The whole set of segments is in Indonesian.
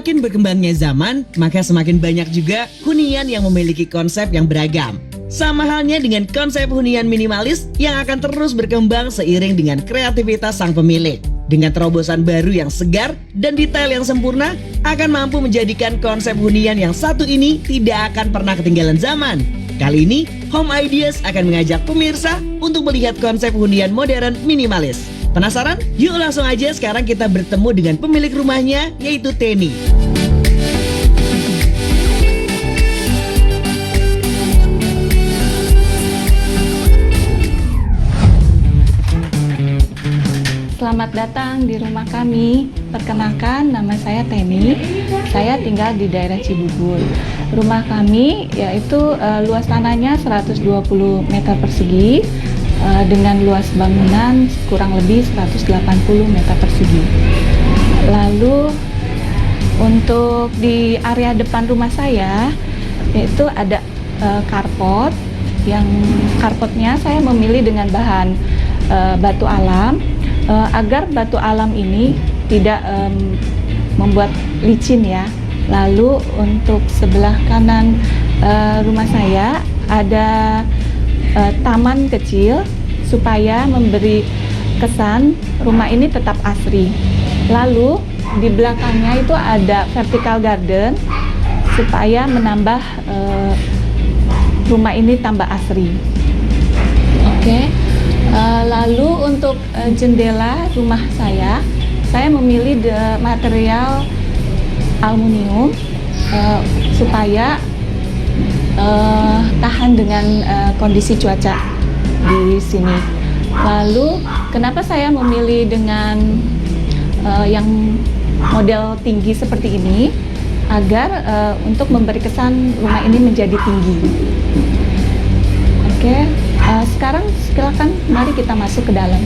Semakin berkembangnya zaman, maka semakin banyak juga hunian yang memiliki konsep yang beragam. Sama halnya dengan konsep hunian minimalis yang akan terus berkembang seiring dengan kreativitas sang pemilik. Dengan terobosan baru yang segar dan detail yang sempurna, akan mampu menjadikan konsep hunian yang satu ini tidak akan pernah ketinggalan zaman. Kali ini, Home Ideas akan mengajak pemirsa untuk melihat konsep hunian modern minimalis. Penasaran? Yuk langsung aja sekarang kita bertemu dengan pemilik rumahnya, yaitu Teni. Selamat datang di rumah kami. Perkenalkan, nama saya Teni. Saya tinggal di daerah Cibubur. Rumah kami yaitu luas tanahnya 120 meter persegi dengan luas bangunan kurang lebih 180 meter persegi. Lalu untuk di area depan rumah saya itu ada carport. Yang carportnya saya memilih dengan bahan batu alam. Agar batu alam ini tidak membuat licin ya. Lalu untuk sebelah kanan rumah saya ada taman kecil supaya memberi kesan rumah ini tetap asri. Lalu di belakangnya itu ada vertical garden supaya menambah rumah ini tambah asri. Oke. Lalu untuk jendela rumah saya memilih material aluminium supaya tahan dengan kondisi cuaca di sini. Lalu kenapa saya memilih dengan yang model tinggi seperti ini? Agar untuk memberi kesan rumah ini menjadi tinggi. Oke. Sekarang silakan mari kita masuk ke dalam.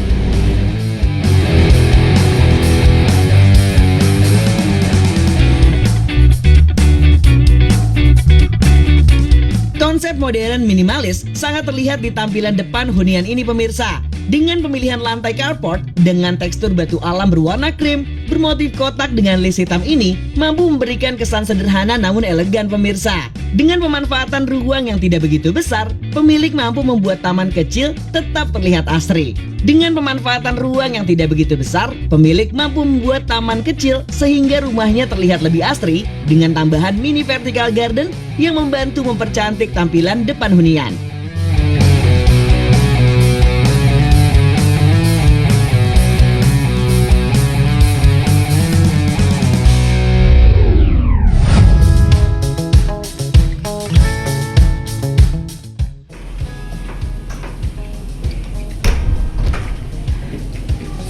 Konsep modern minimalis sangat terlihat di tampilan depan hunian ini pemirsa. Dengan pemilihan lantai carport dengan tekstur batu alam berwarna krim bermotif kotak dengan list hitam ini mampu memberikan kesan sederhana namun elegan pemirsa. Dengan pemanfaatan ruang yang tidak begitu besar, pemilik mampu membuat taman kecil tetap terlihat asri. Dengan pemanfaatan ruang yang tidak begitu besar, pemilik mampu membuat taman kecil sehingga rumahnya terlihat lebih asri dengan tambahan mini vertical garden yang membantu mempercantik tampilan depan hunian.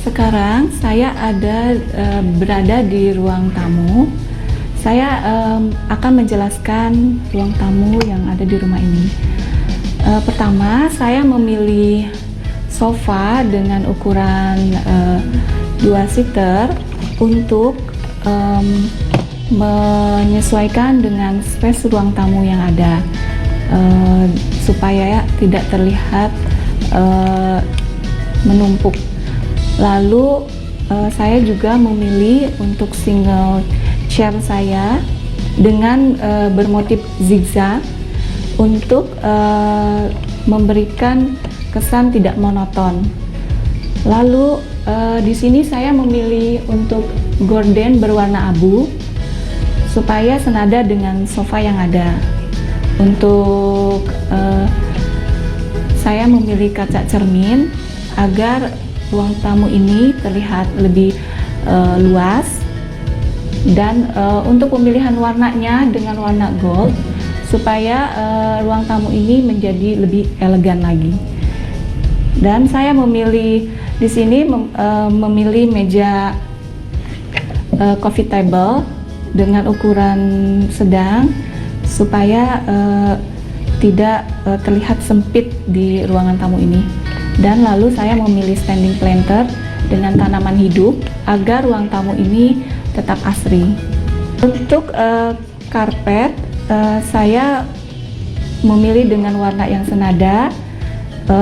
Sekarang saya berada di ruang tamu. Saya akan menjelaskan ruang tamu yang ada di rumah ini. Pertama, saya memilih sofa dengan ukuran 2 seater untuk menyesuaikan dengan space ruang tamu yang ada, supaya tidak terlihat menumpuk. Lalu saya juga memilih untuk single chair saya dengan bermotif zigzag untuk memberikan kesan tidak monoton. Lalu di sini saya memilih untuk gorden berwarna abu supaya senada dengan sofa yang ada. Untuk saya memilih kaca cermin agar ruang tamu ini terlihat lebih luas, dan untuk pemilihan warnanya dengan warna gold supaya ruang tamu ini menjadi lebih elegan lagi. Dan saya memilih di sini memilih meja coffee table dengan ukuran sedang supaya tidak terlihat sempit di ruangan tamu ini. Dan lalu saya memilih standing planter dengan tanaman hidup agar ruang tamu ini tetap asri. Untuk karpet saya memilih dengan warna yang senada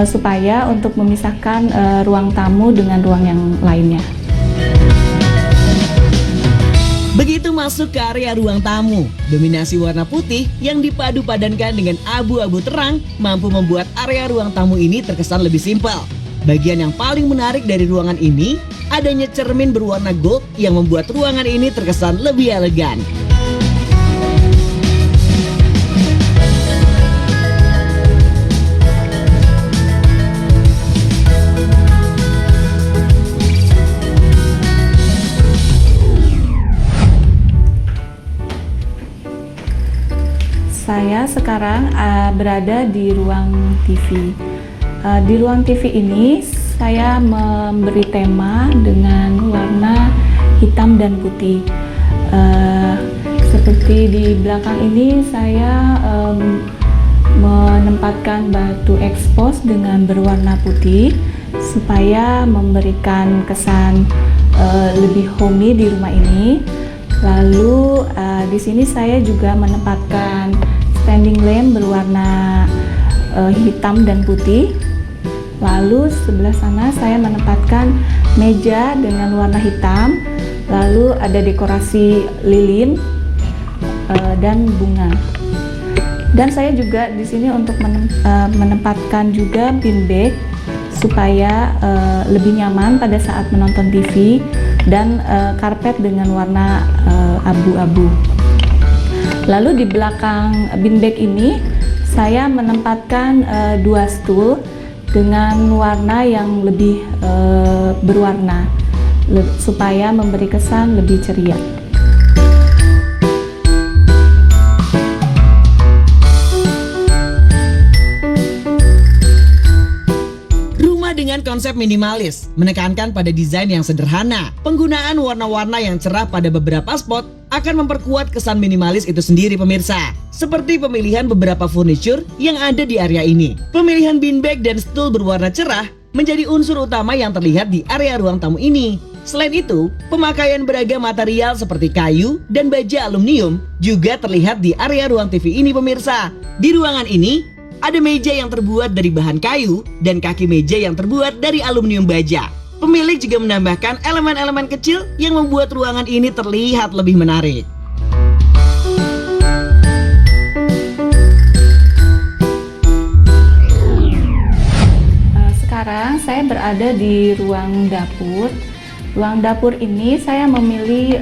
supaya untuk memisahkan ruang tamu dengan ruang yang lainnya. Begitu masuk ke area ruang tamu. Dominasi warna putih yang dipadu padankan dengan abu-abu terang mampu membuat area ruang tamu ini terkesan lebih simpel. Bagian yang paling menarik dari ruangan ini, adanya cermin berwarna gold yang membuat ruangan ini terkesan lebih elegan. Saya sekarang berada di ruang TV. Di ruang TV ini saya memberi tema dengan warna hitam dan putih. Seperti di belakang ini saya menempatkan batu ekspos dengan berwarna putih supaya memberikan kesan lebih homey di rumah ini. Lalu di sini saya juga menempatkan standing lamp berwarna hitam dan putih. Lalu sebelah sana saya menempatkan meja dengan warna hitam. Lalu ada dekorasi lilin dan bunga. Dan saya juga di sini untuk menempatkan juga beanbag supaya lebih nyaman pada saat menonton TV, dan karpet dengan warna abu-abu. Lalu di belakang beanbag ini saya menempatkan dua stool dengan warna yang lebih berwarna supaya memberi kesan lebih ceria. Dengan konsep minimalis, menekankan pada desain yang sederhana. Penggunaan warna-warna yang cerah pada beberapa spot akan memperkuat kesan minimalis itu sendiri pemirsa. Seperti pemilihan beberapa furniture yang ada di area ini. Pemilihan beanbag dan stool berwarna cerah menjadi unsur utama yang terlihat di area ruang tamu ini. Selain itu, pemakaian beragam material seperti kayu dan baja aluminium juga terlihat di area ruang TV ini pemirsa. Di ruangan ini, ada meja yang terbuat dari bahan kayu dan kaki meja yang terbuat dari aluminium baja. Pemilik juga menambahkan elemen-elemen kecil yang membuat ruangan ini terlihat lebih menarik. Sekarang saya berada di ruang dapur. Ruang dapur ini saya memilih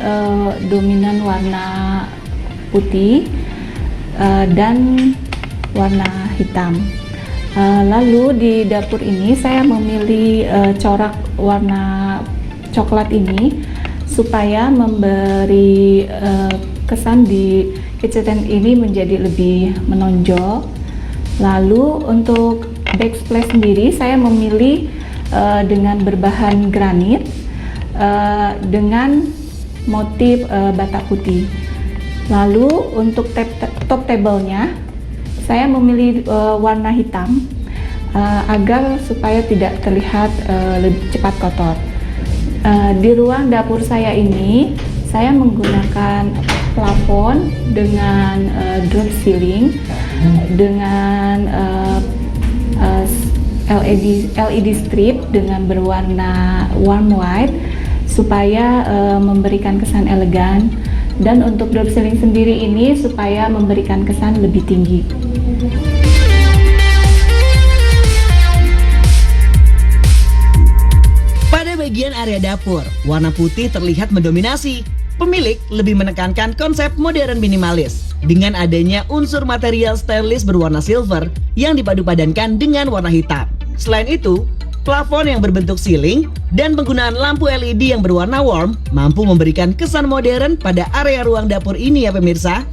dominan warna putih dan warna hitam. Lalu di dapur ini saya memilih corak warna coklat ini supaya memberi kesan di kitchen ini menjadi lebih menonjol. Lalu untuk backsplash sendiri saya memilih dengan berbahan granit dengan motif bata putih. Lalu untuk top table-nya saya memilih warna hitam agar supaya tidak terlihat lebih cepat kotor. Di ruang dapur saya ini saya menggunakan plafon dengan drop ceiling dengan LED strip dengan berwarna warm white supaya memberikan kesan elegan, dan untuk drop ceiling sendiri ini supaya memberikan kesan lebih tinggi. Pada bagian area dapur, warna putih terlihat mendominasi. Pemilik lebih menekankan konsep modern minimalis dengan adanya unsur material stainless berwarna silver yang dipadu-padankan dengan warna hitam. Selain itu, plafon yang berbentuk ceiling dan penggunaan lampu LED yang berwarna warm mampu memberikan kesan modern pada area ruang dapur ini ya pemirsa.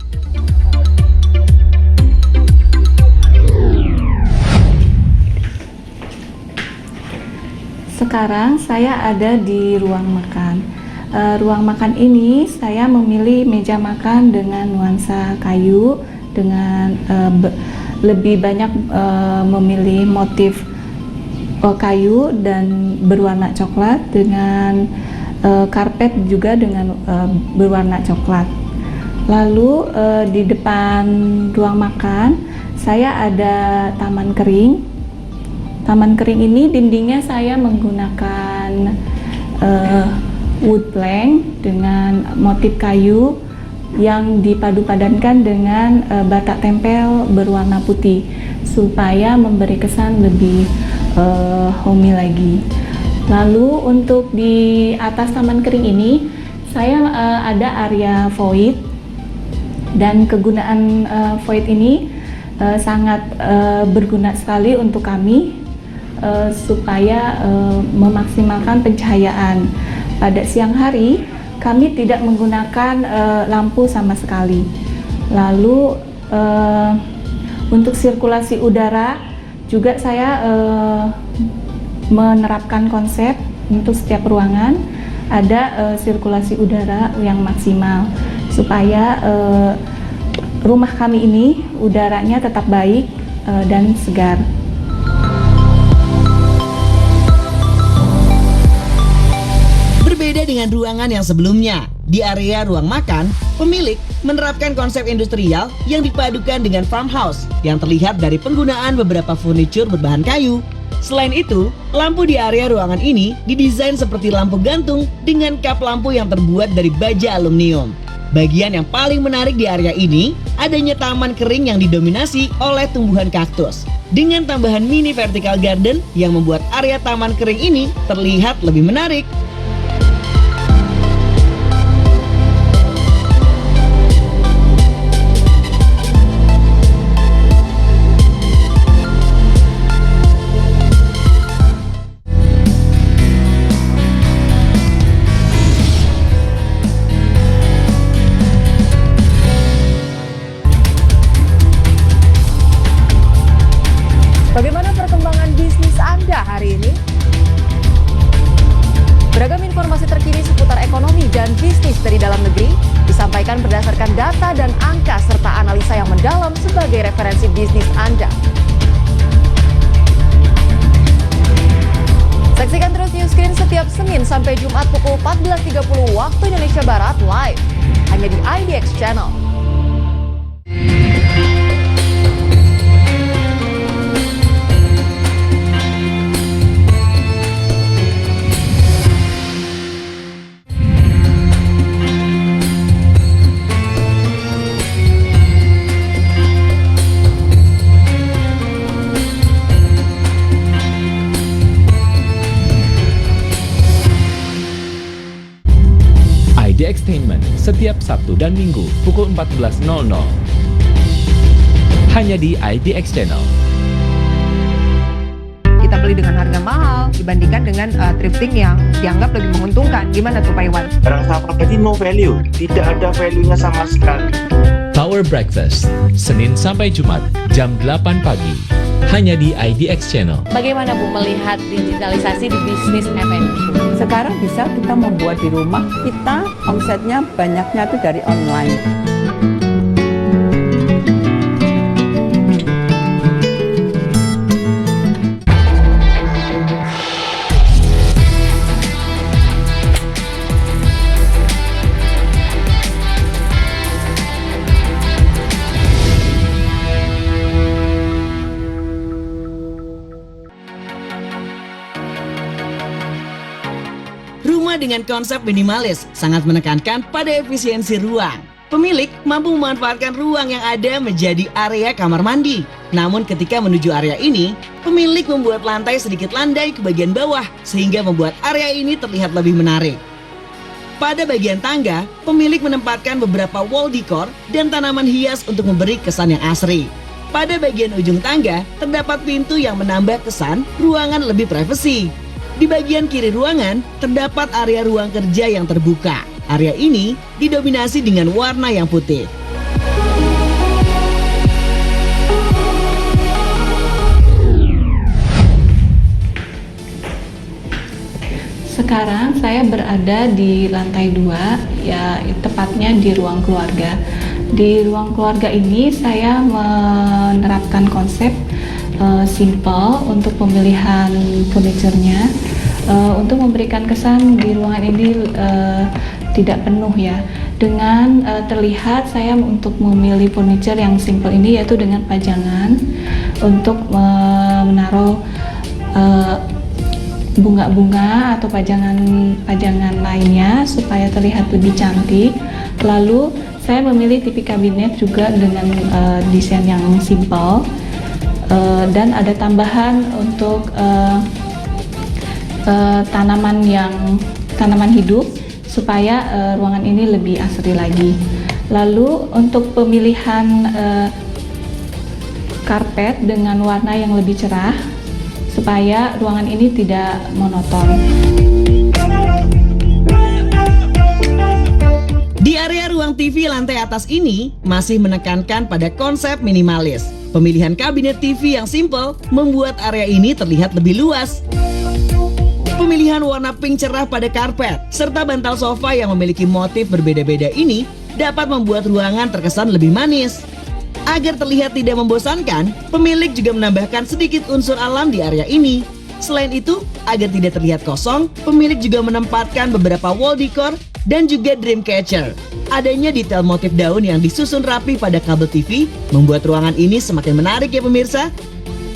Sekarang saya ada di ruang makan. Ruang makan ini saya memilih meja makan dengan nuansa kayu, dengan lebih banyak memilih motif kayu dan berwarna coklat, dengan karpet juga dengan berwarna coklat. Lalu di depan ruang makan saya ada taman kering. Taman kering ini dindingnya saya menggunakan wood plank dengan motif kayu, yang dipadu-padankan dengan batak tempel berwarna putih supaya memberi kesan lebih homey lagi. Lalu untuk di atas taman kering ini saya ada area void, dan kegunaan void ini sangat berguna sekali untuk kami supaya memaksimalkan pencahayaan. Pada siang hari kami tidak menggunakan lampu sama sekali. Lalu untuk sirkulasi udara juga saya menerapkan konsep untuk setiap ruangan ada sirkulasi udara yang maksimal supaya rumah kami ini udaranya tetap baik dan segar. Berbeda dengan ruangan yang sebelumnya, di area ruang makan, pemilik menerapkan konsep industrial yang dipadukan dengan farmhouse yang terlihat dari penggunaan beberapa furniture berbahan kayu. Selain itu, lampu di area ruangan ini didesain seperti lampu gantung dengan kap lampu yang terbuat dari baja aluminium. Bagian yang paling menarik di area ini, adanya taman kering yang didominasi oleh tumbuhan kaktus. Dengan tambahan mini vertical garden yang membuat area taman kering ini terlihat lebih menarik. Bagaimana perkembangan bisnis Anda hari ini? Beragam informasi terkini seputar ekonomi dan bisnis dari dalam negeri disampaikan berdasarkan data dan angka serta analisa yang mendalam sebagai referensi bisnis Anda. Saksikan terus News Screen setiap Senin sampai Jumat pukul 14.30 waktu Indonesia Barat live hanya di IDX Channel. Entertainment setiap Sabtu dan Minggu pukul 14.00 hanya di IDX Channel. Kita beli dengan harga mahal dibandingkan dengan thrifting yang dianggap lebih menguntungkan. Gimana tuh Pak Iwan? Barang sampah tadi no value, tidak ada value-nya sama sekali. Power Breakfast Senin sampai Jumat jam 8 pagi hanya di IDX Channel. Bagaimana Bu melihat digitalisasi di bisnis F&B? Sekarang bisa kita membuat di rumah, kita omsetnya banyaknya itu dari online. Rumah dengan konsep minimalis sangat menekankan pada efisiensi ruang. Pemilik mampu memanfaatkan ruang yang ada menjadi area kamar mandi. Namun ketika menuju area ini, pemilik membuat lantai sedikit landai ke bagian bawah sehingga membuat area ini terlihat lebih menarik. Pada bagian tangga, pemilik menempatkan beberapa wall decor dan tanaman hias untuk memberi kesan yang asri. Pada bagian ujung tangga, terdapat pintu yang menambah kesan ruangan lebih privasi. Di bagian kiri ruangan, terdapat area ruang kerja yang terbuka. Area ini didominasi dengan warna yang putih. Sekarang saya berada di lantai 2, ya tepatnya di ruang keluarga. Di ruang keluarga ini saya menerapkan konsep simple untuk pemilihan furniturnya, untuk memberikan kesan di ruangan ini tidak penuh ya. Dengan terlihat saya untuk memilih furniture yang simple ini yaitu dengan pajangan untuk menaruh bunga-bunga atau pajangan lainnya supaya terlihat lebih cantik. Lalu Saya memilih TV kabinet juga dengan desain yang simple dan ada tambahan untuk tanaman hidup supaya ruangan ini lebih asri lagi. Lalu untuk pemilihan karpet dengan warna yang lebih cerah supaya ruangan ini tidak monoton. Di area ruang TV lantai atas ini masih menekankan pada konsep minimalis. Pemilihan kabinet TV yang simple membuat area ini terlihat lebih luas. Pemilihan warna pink cerah pada karpet serta bantal sofa yang memiliki motif berbeda-beda ini dapat membuat ruangan terkesan lebih manis. Agar terlihat tidak membosankan, pemilik juga menambahkan sedikit unsur alam di area ini. Selain itu, agar tidak terlihat kosong, pemilik juga menempatkan beberapa wall decor dan juga dream catcher. Adanya detail motif daun yang disusun rapi pada kabel TV membuat ruangan ini semakin menarik ya pemirsa.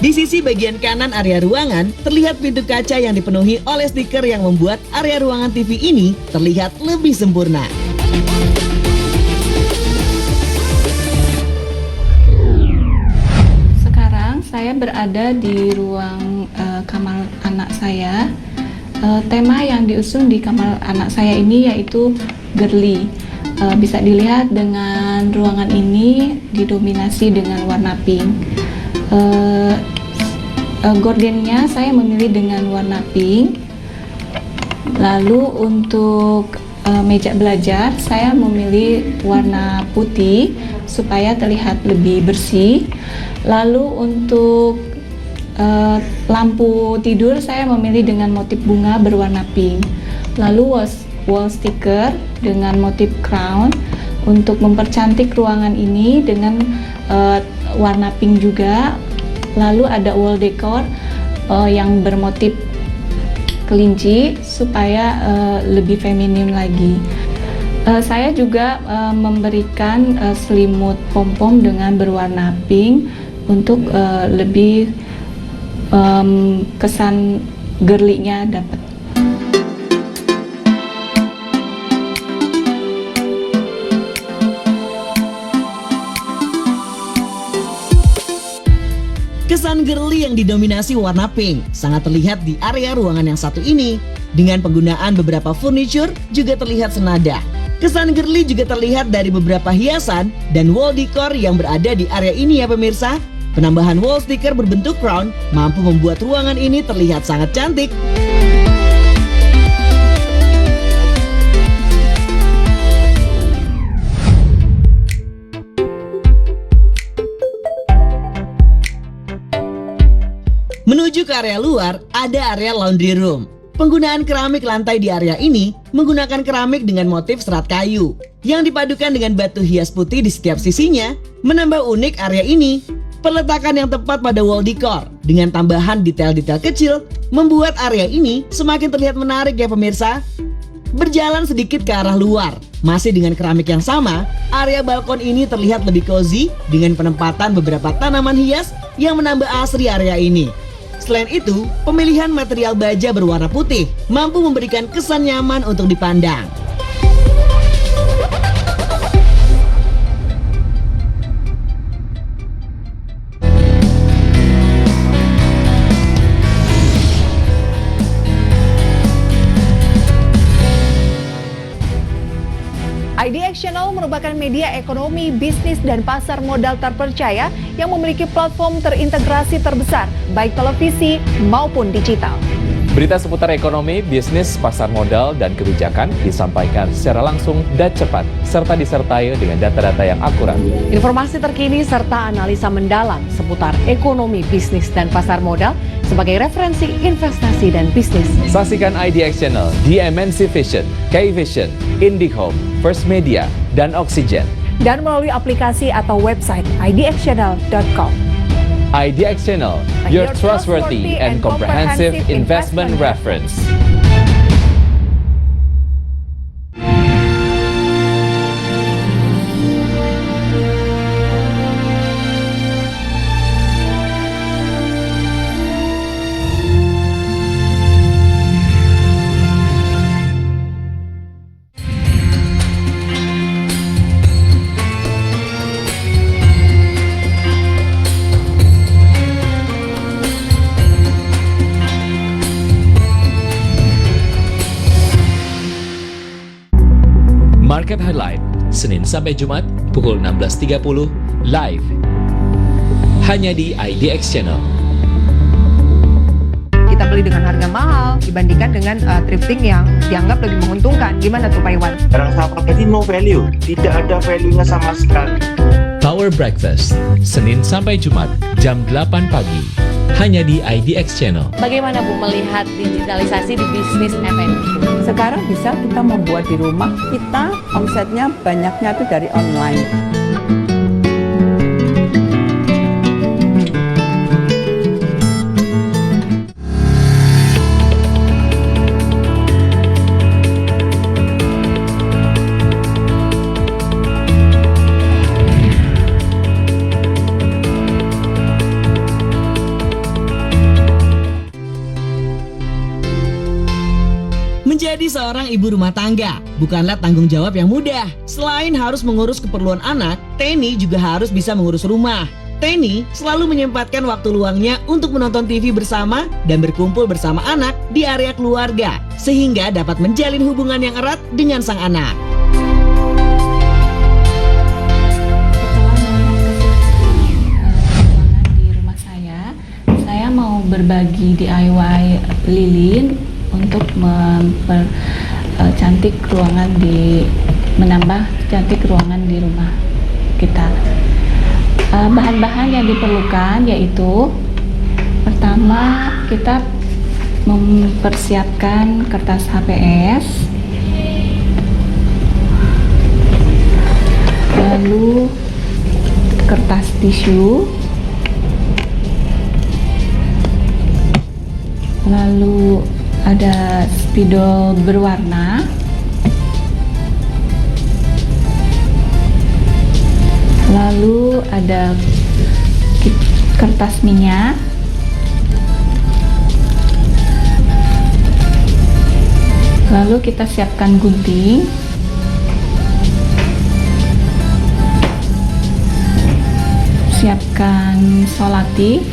Di sisi bagian kanan area ruangan, terlihat pintu kaca yang dipenuhi oleh stiker yang membuat area ruangan TV ini terlihat lebih sempurna. Sekarang saya berada di ruang kamar anak saya. Tema yang diusung di kamar anak saya ini yaitu girly. Bisa dilihat dengan ruangan ini didominasi dengan warna pink. Gordennya saya memilih dengan warna pink. Lalu untuk meja belajar saya memilih warna putih supaya terlihat lebih bersih. Lalu untuk lampu tidur saya memilih dengan motif bunga berwarna pink. Lalu wall sticker dengan motif crown untuk mempercantik ruangan ini dengan warna pink juga. Lalu ada wall decor yang bermotif kelinci supaya lebih feminim lagi. Saya juga memberikan selimut pom-pom dengan berwarna pink untuk lebih kesan girly-nya dapat. Kesan girly yang didominasi warna pink sangat terlihat di area ruangan yang satu ini. Dengan penggunaan beberapa furniture juga terlihat senada. Kesan girly juga terlihat dari beberapa hiasan dan wall decor yang berada di area ini ya pemirsa. Penambahan wall sticker berbentuk crown mampu membuat ruangan ini terlihat sangat cantik. Menuju ke area luar, ada area laundry room. Penggunaan keramik lantai di area ini menggunakan keramik dengan motif serat kayu yang dipadukan dengan batu hias putih di setiap sisinya, menambah unik area ini. Peletakan yang tepat pada wall decor dengan tambahan detail-detail kecil membuat area ini semakin terlihat menarik ya pemirsa. Berjalan sedikit ke arah luar, masih dengan keramik yang sama, area balkon ini terlihat lebih cozy dengan penempatan beberapa tanaman hias yang menambah asri area ini. Selain itu, pemilihan material baja berwarna putih mampu memberikan kesan nyaman untuk dipandang. IDX Channel merupakan media ekonomi, bisnis, dan pasar modal terpercaya yang memiliki platform terintegrasi terbesar, baik televisi maupun digital. Berita seputar ekonomi, bisnis, pasar modal, dan kebijakan disampaikan secara langsung dan cepat, serta disertai dengan data-data yang akurat. Informasi terkini serta analisa mendalam seputar ekonomi, bisnis, dan pasar modal sebagai referensi investasi dan bisnis. Saksikan IDX Channel di MNC Vision, K-Vision, IndiHome, First Media, dan Oxygen. Dan melalui aplikasi atau website idxchannel.com. IDX Channel, your trustworthy and comprehensive investment reference. Market Highlight, Senin sampai Jumat pukul 16.30 live. Hanya di IDX Channel. Kita beli dengan harga mahal dibandingkan dengan thrifting yang dianggap lebih menguntungkan. Gimana tuh Pak Iwan? Barang sampah ini no value, tidak ada value-nya sama sekali. Power Breakfast, Senin sampai Jumat jam 8 pagi. Hanya di IDX Channel. Bagaimana Bu melihat digitalisasi di bisnis F&B? Sekarang bisa kita membuat di rumah, kita omsetnya banyaknya itu dari online. Menjadi seorang ibu rumah tangga bukanlah tanggung jawab yang mudah. Selain harus mengurus keperluan anak, Teni juga harus bisa mengurus rumah. Teni selalu menyempatkan waktu luangnya untuk menonton TV bersama dan berkumpul bersama anak di area keluarga, sehingga dapat menjalin hubungan yang erat dengan sang anak. Di rumah saya mau berbagi DIY lilin untuk mempercantik ruangan menambah cantik ruangan di rumah kita. Bahan-bahan yang diperlukan yaitu pertama kita mempersiapkan kertas HPS, lalu kertas tisu, lalu ada spidol berwarna, lalu ada kertas minyak, lalu kita siapkan gunting, siapkan solatif,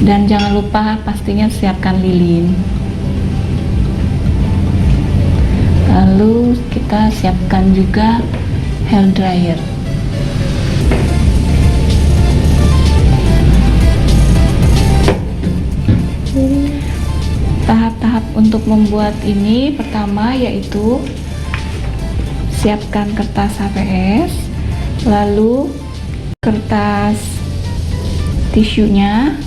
dan jangan lupa pastinya siapkan lilin. Lalu kita siapkan juga hair dryer. Tahap-tahap untuk membuat ini pertama yaitu siapkan kertas HPS, lalu kertas tisunya,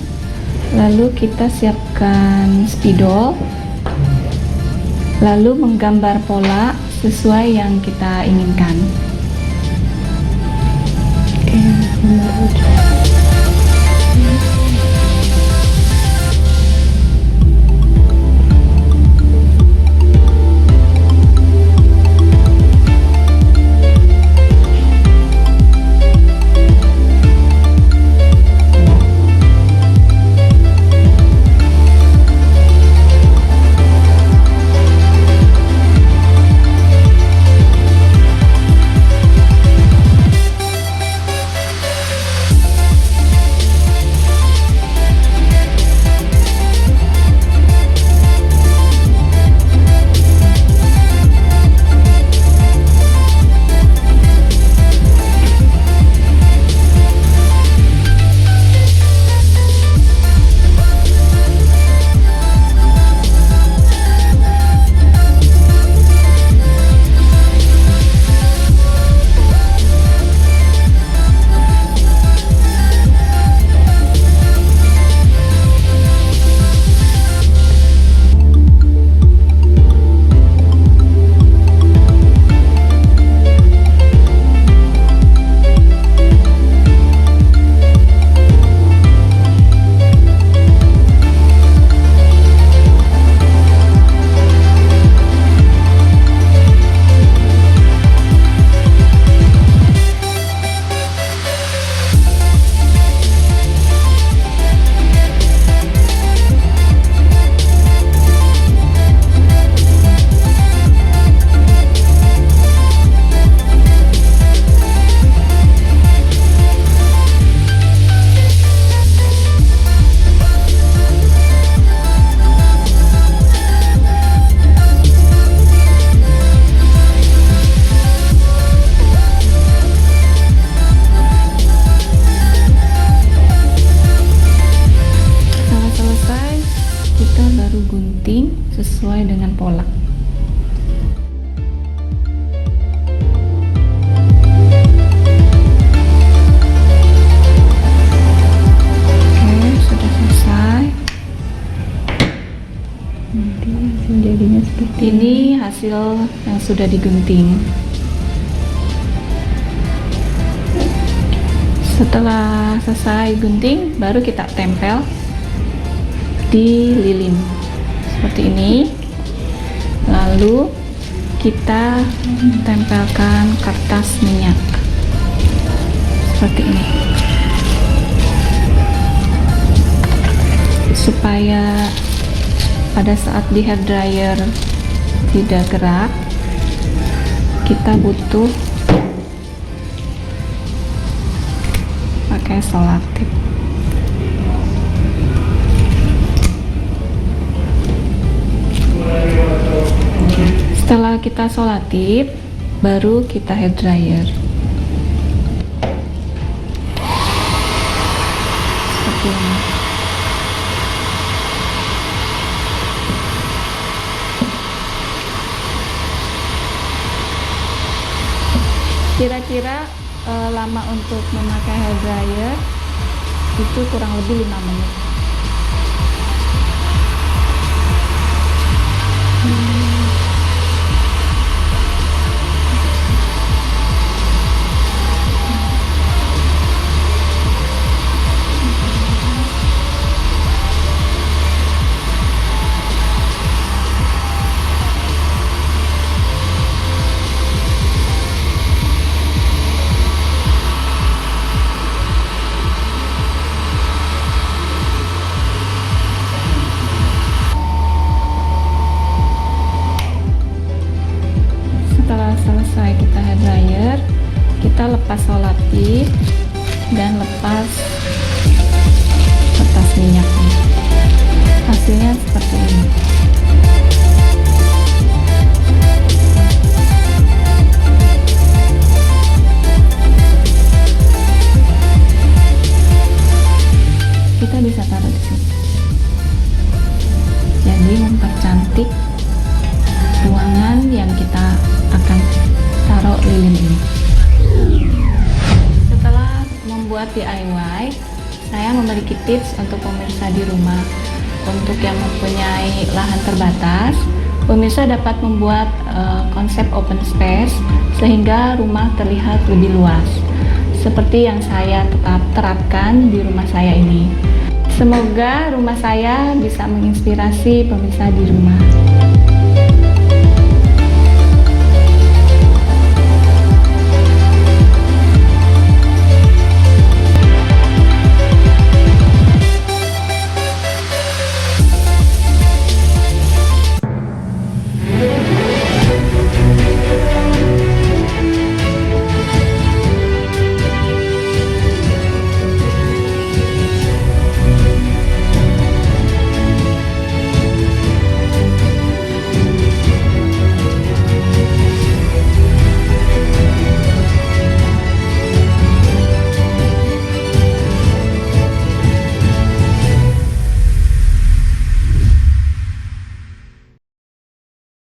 lalu kita siapkan spidol, lalu menggambar pola sesuai yang kita inginkan. sesuai dengan pola. Oke, sudah selesai. Nanti hasil jadinya seperti ini, hasil yang sudah digunting. Setelah selesai gunting, baru kita tempel di lilin seperti ini. Lalu kita tempelkan kertas minyak seperti ini, supaya pada saat di hair dryer tidak gerak. Kita butuh pakai selotip. Setelah kita selotip, baru kita hair dryer seperti ini. Kira-kira lama untuk memakai hair dryer itu kurang lebih 5 menit. Selesai kita hair dryer, kita lepas selotip dan lepas kertas minyaknya. Hasilnya seperti ini. Kita bisa taruh di sini. Jadi mempercantik ruangan yang kita akan taruh lilin ini. Setelah membuat DIY, saya memiliki tips untuk pemirsa di rumah. Untuk yang mempunyai lahan terbatas, pemirsa dapat membuat konsep open space sehingga rumah terlihat lebih luas, seperti yang saya tetap terapkan di rumah saya ini. Semoga rumah saya bisa menginspirasi pemirsa di rumah.